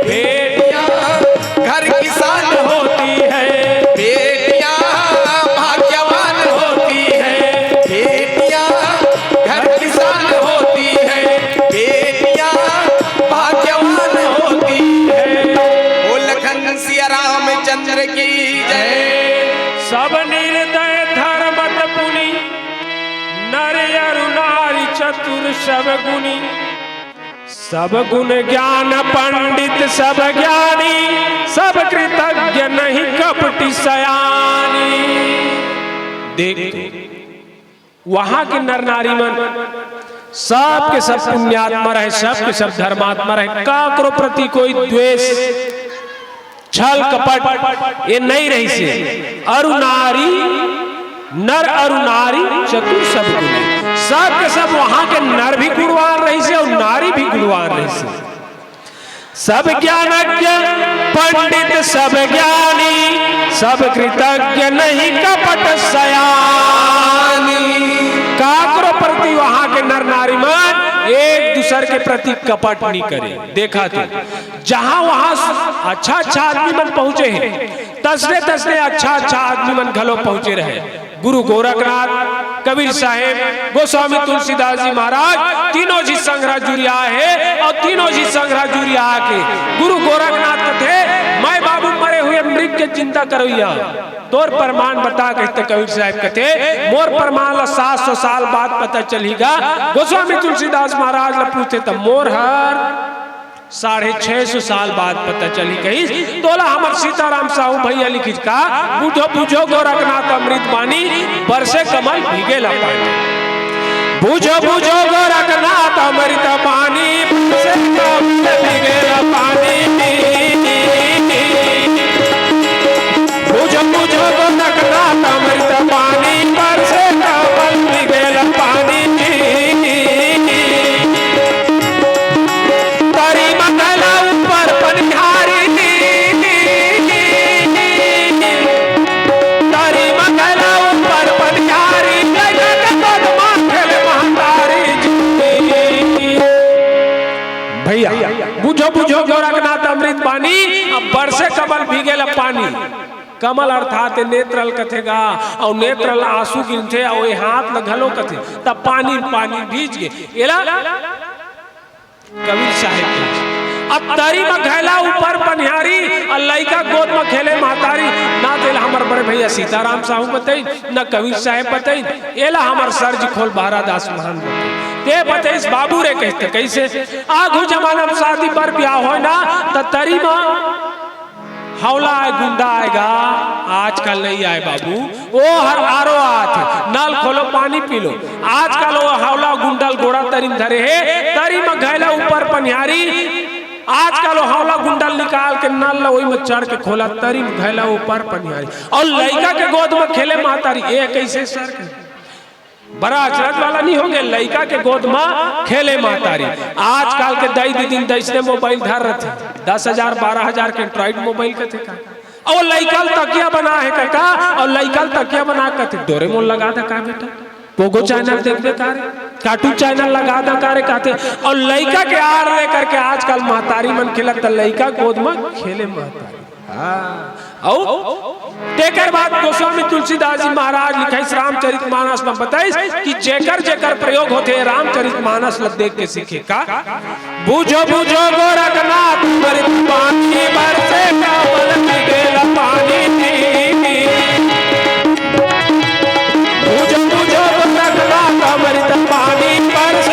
बेटियां घर किसान होती है, बेटियां भाग्यवान होती है, बेटियां घर किसान होती है, बेटियां भाग्यवान होती है। ओ लखन सिया रामचंद्र की जय। सब निर्दय धर्मत पुनि नर अरु नारी चतुर सब गुणी, सब गुण ज्ञान पंडित सब ज्ञानी, सब कृतज्ञ नहीं कपटी सयानी। देख वहां के नर नारी मन सब के सब पुण्यात्मा रहे, सब के सब धर्मात्मा रहे, काकरो प्रति कोई द्वेष छल कपट ये नहीं रही से। अरु नारी नर अरु नारी चतुर सब गुणी, सब के सब वहां के नर भी गुणवान रही से और नारी भी गुणवान रही से। सब ज्ञानज्ञ पंडित सब ज्ञानी, सब कृतज्ञ नहीं कपट सयानी। काकरो प्रति वहां के नर नारी मन एक दूसरे के प्रति कपट नहीं करे। देखा तो जहां वहां अच्छा अच्छा आदमी मन पहुंचे हैं, तसने तसने अच्छा अच्छा आदमी मन घलो पहुंचे रहे। गुरु गोरखनाथ, कबीर साहेब, गोस्वामी तुलसीदास जी महाराज तीनों जी संग्रह जुड़िया है और तीनों जी संग्रह जुड़िया के गुरु गोरखनाथ कथे मैं बाबू मरे हुए मृग के चिंता करोइया तोर प्रमाण बता कहते कबीर साहब कथे मोर प्रमाण 700 साल बाद पता चलेगा। गोस्वामी तुलसीदास महाराज ने पूछे तो मोर हर 650 साल बाद पता चली कही तोला हमर सीताराम साहू भैया लिखित का बुझो बुझो गोरखनाथ अमृत पानी बरसे कमल भीगेला पानी। बुझो बुझो गोरखनाथ अमृत पानी बरसे कमल भीगेला पानी। बुझो बुझो गोरखनाथ अमृत पानी बरसे कमल भीगेला पानी। बुझो बुझो गोरखनाथ अमृत पानी अब बरसे कमल भीगेला पानी। कमल अर्थात नेत्रल कथेगा और नेत्रल आंसू गिनथे और हाथ ल घलो कथे तब पानी पानी भीज गे एला कबीर साहिब अब तरी में घैला ऊपर पनिहारी और लइका गोद में खेले महतारी ना तेला हमर बड़े भैया सीताराम साहू बताई न कबीर साहेब बताई एला हमर सरजी खोल बारा दास महान बताई ते बतेस बाबू रे कहते कैसे आगू जमाना में शादी पर ब्याह हो ना तो तरी में हौला आए गुंडा आएगा आजकल नहीं आए बाबू वो हर आरो आते नल खोलो पानी पी लो। आजकल वो हौला गुंडल गोड़ा तरी में धरे है तरी में घैला ऊपर पनिहारी आजकल वो हौला गुंडल निकाल के नल वही में चढ़ के खोला तरी में घैला ऊपर पनिहारी और लड़का के गोद में खेले मातारी ये कैसे सर बड़ा अचरज वाला नहीं हो गया। लड़का के गोद में खेले मातारी आजकल के दई दिन दसने मोबाइल धर रहे 10,000 12,000 के एंड्रॉइड मोबाइल के थे का और लड़का तकिया बना है का और लड़का तकिया बना के डोरेमोन लगा दे का बेटा पोगो चैनल देखने का कार्टून चैनल लगा दे का कहते और लड़का के आर लेकर के आजकल मातारी मन खेलत तो लड़का गोद में खेले मातारी। तेकर बाद गोस्वामी तुलसीदास जी महाराज लिखाइस रामचरितमानस में बताइस कि जेकर जेकर प्रयोग होते रामचरितमानस ल देख के सीखे का बुझो बुझो गोरखनाथ अमृत पानी बरसे कमल भीगेला पानी। बुझो बुझो गोरखनाथ अमृत पानी बरसे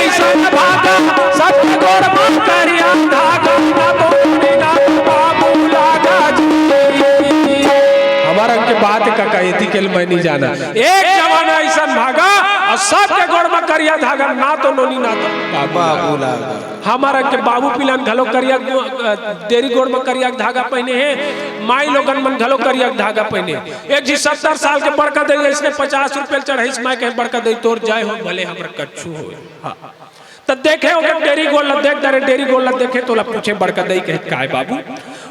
ऐसा भागा सत्य गोड़ में करिया धागा ना तो बिना बाबू लागा जी। हमारा के बात का कहती के मैं नहीं जाना। एक जमाना ऐसा भागा और सबके गोड़ में करिया धागा ना तो नोनी ना तो बाबू लागा। हमारा के बाबू पिलन घलो करिया डेरी गोड़ में करिया धागा पहने हैं। माई लोगन मन घलो करिया धागा पहने। एक जी 70 साल के बड़का दे इसने 50 रुपये चढ़ाई माई के बड़का दे तोड़ जाए हो भले हमरा कच्छू हो। हाँ तो देखे हो डेरी गोड़ ला देख दरे डेरी गोड़ ला देखे तो ला पूछे बड़का दई कहे काय बाबू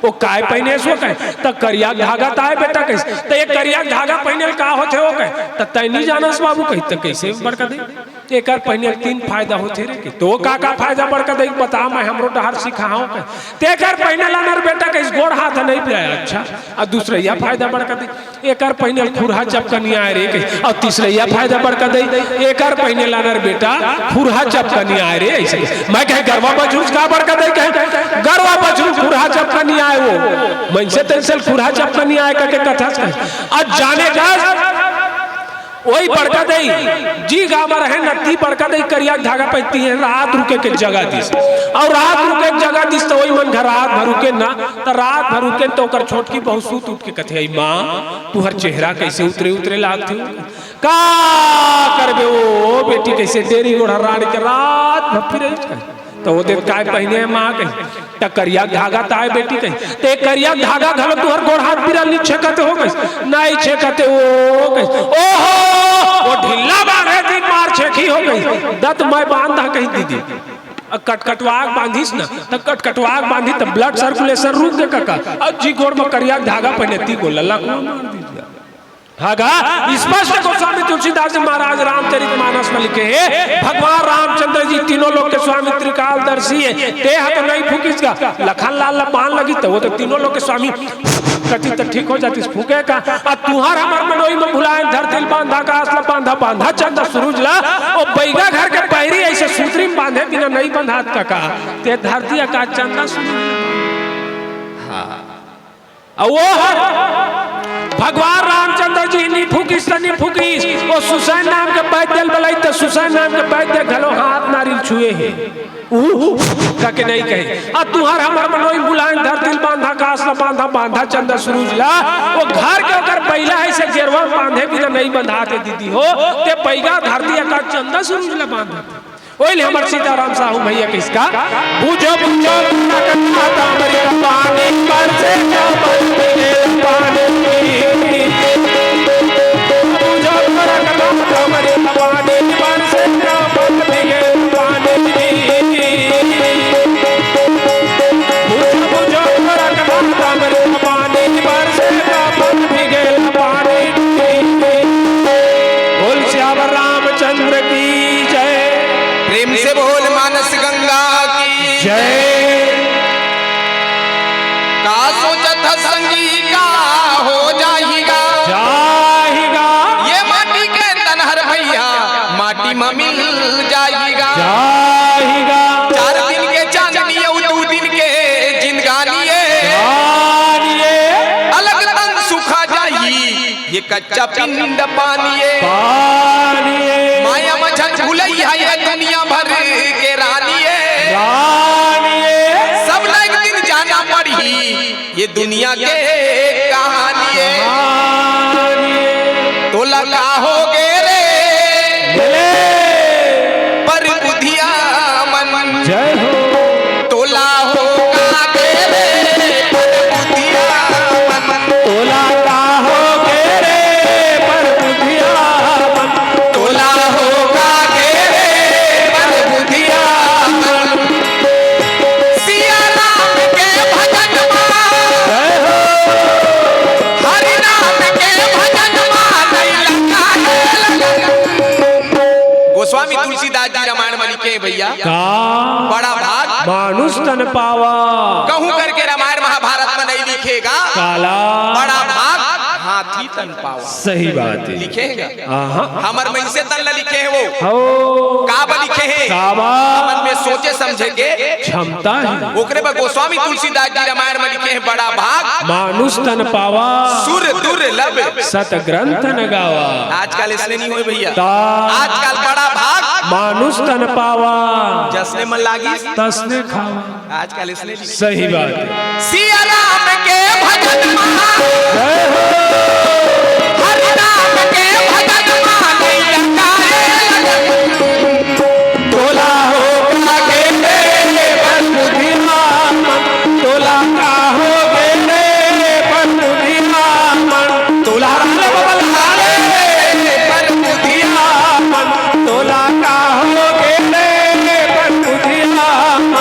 वो काय पहने सो कहे तो करिया धागा ताए बेटा कैसे तो ये करिया धागा पहने का होते हो कहे तो तय नहीं जानस बाबू कही तो कैसे बड़का दई एक पहने 3 फायदा होते रे तो का फायदा बड़का दई बता मैं हमरो डहर सिखाऊं कहे ते कर पहने लानर बेटा कैसे गोड़ हाथ नहीं पे अच्छा और दूसरा यह फायदा बड़का दई एक पहने खुरहा चपकनी आए रे कहे और तीसरा यह फायदा बड़का दई एक पहने लानर बेटा खुरहा चपकनी आए रे ऐसे मैं कहे गरवा बजूस का बड़का दई कहे गरवा बजूस खुरहा चपकनी आए वो मन से तेल खुरहा चपकनी आए करके कथा आज जाने का वही बड़का दई जी गामा रहे नती बड़का दई करिया धागा पहनती है रात रुके के जगह दिस और रात रुके के जगह दिस तो वही मन घर रात भर रुके ना तो रात भर रुके तो कर छोटकी बहुत सूत उठ के कथे माँ तुहर चेहरा कैसे उतरे उतरे लागते का करबे ओ बेटी कैसे डेरी गोड़ रानी के रात भर तो वो देख काय पहने माँ कही तो करिया धागा ताए बेटी कही तो करिया धागा घलो तुहर गोड़ हाथ पिरा नहीं छेकते हो गई नहीं छेकते ओ कही ओहो वो ढिल्ला बांधे थी मार छेकी हो गई दत मैं बांधा कही दीदी कटकटवाग बांधिस ना तो कटकटवाग बांधी तो ब्लड सर्कुलेशन रुक गए काका अब जी गोड़ में करिया धागा पहने ती को लल्ला को मार दीजिए हागा स्पष्ट गोस्वामी तुलसीदास जी महाराज रामचरितमानस में लिखे हैं भगवान रामचंद्र जी तीनों लोग के स्वामी त्रिकालदर्शी है ते हाथ नहीं फूकिस का लखन लाल बाण लगी तो वो तो तीनों लोग के स्वामी कटी तो ठीक हो जाती फूके का और तुहार हमार मनोई में भुलाए धरतिल बांधा का असला बांधा बांधा चंदा सुरुज ला और बैगा घर के पैरी ऐसे सूत्री में बांधे बिना नहीं बंधात का ते धरती का चंदा सुरुज हाँ वो भगवान रामचंद्र जी नहीं फूकिस वो सुसैन नाम के पैदल बलाई तो सुसैन नाम के पैदल घलो हाथ नारियल छुए हैं के नहीं कहे आ तुहार हमार मनोई बुलाए धरतिल बांधा का असला बांधा बांधा चंदा सुरुज ला वो घर के ओकर बैला है से गेरवा बांधे बिना नहीं बंधाते दीदी हो ते पैगा धरती का चंदा सुरुज ला बांधा ओइले हमर सीताराम साहू भैया किसका बुझो बुझो माता मरी पानी पर से क्या बलते पानी बुझो माता मरी पानी पर से क्या बलते पानी बुझो माता मरी पानी पर से क्या बलते पानी बोल श्याम रामचंद्र की जय प्रेम से बोल मानस गंगा की जय का सोचत संगी का हो जाएगा जाएगा ये माटी के तनहर भैया माटी में मिल जाएगा जाएगा 4 दिन के चांदनी और 2 दिन के जिंदगानी अलग तंग सुखा जाई ये कच्चा पिंड पानी माया मझन भुलई है ये दुनिया भर के रानी सब एक दिन जाना पड़ी ये दुनिया के कहानी तो लगा हो गे रे पर बुधिया मन जय हो तोला होगा गे रे पर बुधिया मन तोला का हो गे रे पर बुधिया मन तोला होगा गे रे पर बुधिया मन सिया राम के भजन जय हो हरि नाम के भजन नहीं लगा गोस्वामी तुलसीदास जी रामायण में लिखे भैया का बड़ा भाग मानुष तन पावा कहूं करके रामायण महाभारत में नहीं लिखेगा काला बड़ा भाग हाथी तन पावा सही बात है लिखेगा आहा हमर में से तन ला लिखे है वो हो काबा लिखे है काबा मन में सोचे समझे के क्षमता है ओकरे पर गोस्वामी तुलसीदास जी रामायण में लिखे है बड़ा भाग मानुष तन पावा सुर दुर्लभ सत ग्रंथ न गावा आजकल इसलिए नहीं हुए भैया ता आजकल बड़ा भाग मानुष तन पावा जसने मन लागी तसने खावा। आजकल इसलिए सही बात है। सिया राम के भजन जय हो। हरि राम के भजन तोला हो कागे पर बुद्धिमान, तोला का हो गेले पर बुद्धिमान, तोला पर बुद्धिमान, तोला का हो गेले पर बुद्धिमान।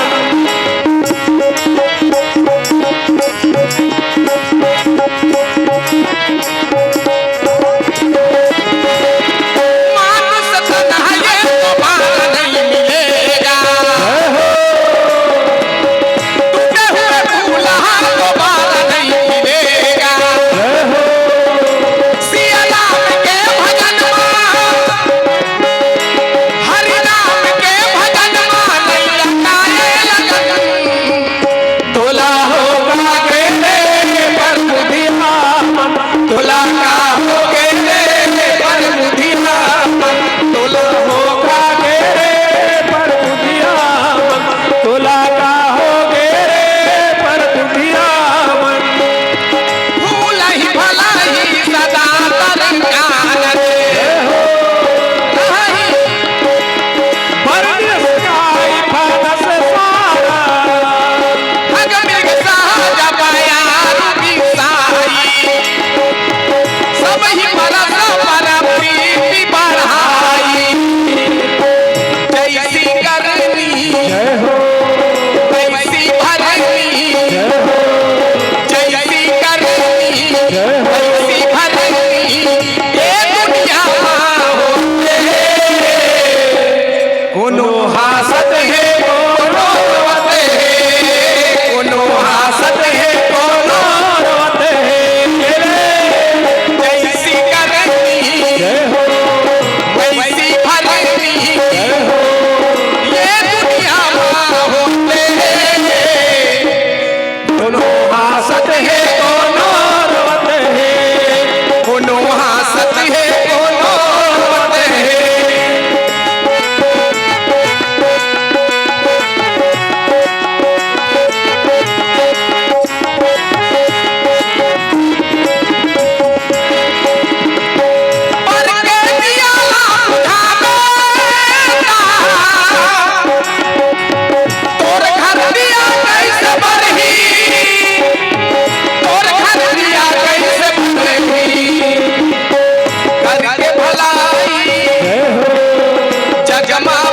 जगमा